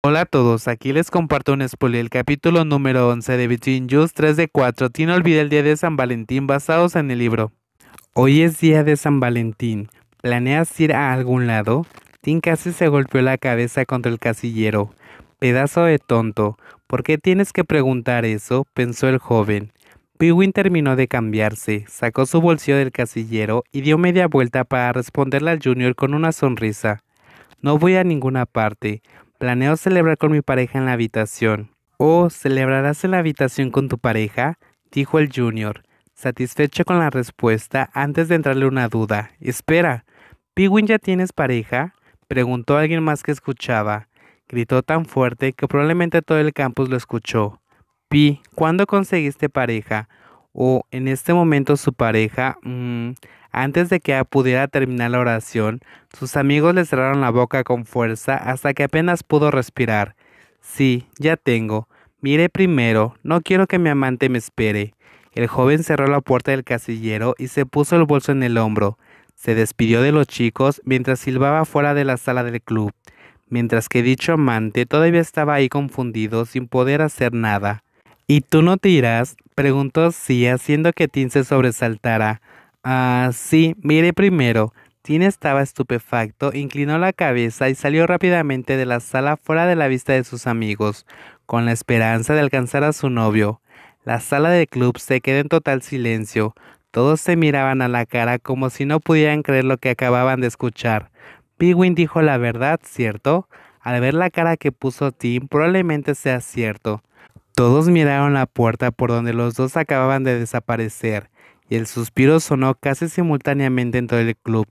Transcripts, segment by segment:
Hola a todos, aquí les comparto un spoiler, el capítulo número 11 de Between Just 3 de 4. Teen olvida el día de San Valentín basados en el libro. Hoy es día de San Valentín. ¿Planeas ir a algún lado? Teen casi se golpeó la cabeza contra el casillero. Pedazo de tonto, ¿por qué tienes que preguntar eso?, pensó el joven. Pewin terminó de cambiarse, sacó su bolsillo del casillero y dio media vuelta para responderle al Junior con una sonrisa. No voy a ninguna parte. Planeo celebrar con mi pareja en la habitación. Oh, ¿celebrarás en la habitación con tu pareja?, dijo el Junior, satisfecho con la respuesta antes de entrarle una duda. Espera, ¿Pewin ya tienes pareja?, preguntó alguien más que escuchaba. Gritó tan fuerte que probablemente todo el campus lo escuchó. Pi, ¿cuándo conseguiste pareja? O en este momento su pareja. Antes de que pudiera terminar la oración, sus amigos le cerraron la boca con fuerza hasta que apenas pudo respirar. Sí, ya tengo. Mire primero, no quiero que mi amante me espere. El joven cerró la puerta del casillero y se puso el bolso en el hombro. Se despidió de los chicos mientras silbaba fuera de la sala del club, mientras que dicho amante todavía estaba ahí confundido sin poder hacer nada. ¿Y tú no te irás?, preguntó Sia, haciendo que Tim se sobresaltara. Ah, sí, miré primero. Tim estaba estupefacto, inclinó la cabeza y salió rápidamente de la sala fuera de la vista de sus amigos, con la esperanza de alcanzar a su novio. La sala del club se quedó en total silencio. Todos se miraban a la cara como si no pudieran creer lo que acababan de escuchar. Pewin dijo la verdad, ¿cierto? Al ver la cara que puso Tim, probablemente sea cierto. Todos miraron la puerta por donde los dos acababan de desaparecer, y el suspiro sonó casi simultáneamente en todo el club.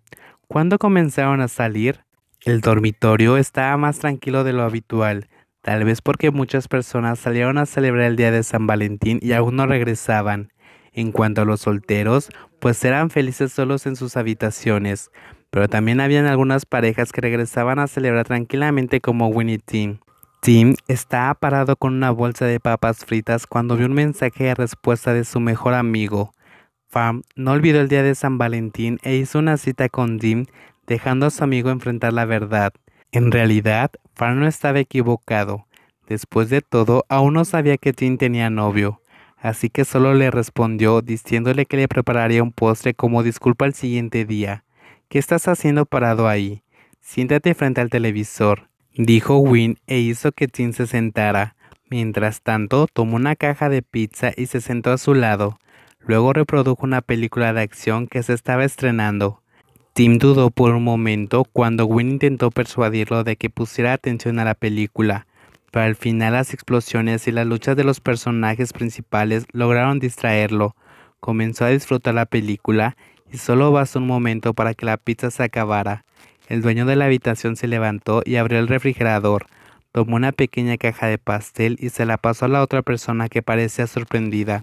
Cuando comenzaron a salir, el dormitorio estaba más tranquilo de lo habitual, tal vez porque muchas personas salieron a celebrar el día de San Valentín y aún no regresaban. En cuanto a los solteros, pues eran felices solos en sus habitaciones, pero también habían algunas parejas que regresaban a celebrar tranquilamente como Winnie Tim. Tim estaba parado con una bolsa de papas fritas cuando vio un mensaje de respuesta de su mejor amigo. Farm no olvidó el día de San Valentín e hizo una cita con Tim, dejando a su amigo enfrentar la verdad. En realidad, Farm no estaba equivocado. Después de todo, aún no sabía que Tim tenía novio, así que solo le respondió diciéndole que le prepararía un postre como disculpa el siguiente día. ¿Qué estás haciendo parado ahí? Siéntate frente al televisor, dijo Win e hizo que Tim se sentara. Mientras tanto, tomó una caja de pizza y se sentó a su lado. Luego reprodujo una película de acción que se estaba estrenando. Tim dudó por un momento cuando Win intentó persuadirlo de que pusiera atención a la película, pero al final las explosiones y las luchas de los personajes principales lograron distraerlo. Comenzó a disfrutar la película y solo bastó un momento para que la pizza se acabara. El dueño de la habitación se levantó y abrió el refrigerador, tomó una pequeña caja de pastel y se la pasó a la otra persona que parecía sorprendida.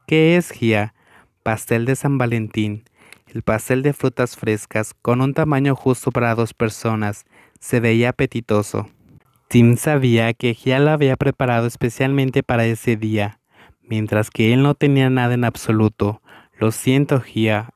¿Qué es, Gia? Pastel de San Valentín. El pastel de frutas frescas, con un tamaño justo para dos personas, se veía apetitoso. Tim sabía que Gia lo había preparado especialmente para ese día, mientras que él no tenía nada en absoluto. Lo siento, Gia,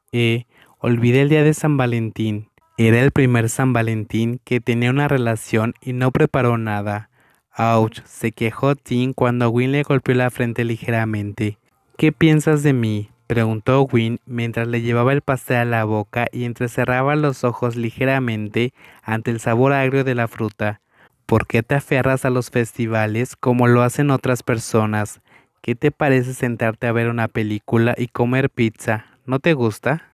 olvidé el día de San Valentín. Era el primer San Valentín que tenía una relación y no preparó nada. Ouch, se quejó Tim cuando Win le golpeó la frente ligeramente. ¿Qué piensas de mí?, preguntó Win mientras le llevaba el pastel a la boca y entrecerraba los ojos ligeramente ante el sabor agrio de la fruta. ¿Por qué te aferras a los festivales como lo hacen otras personas? ¿Qué te parece sentarte a ver una película y comer pizza? ¿No te gusta?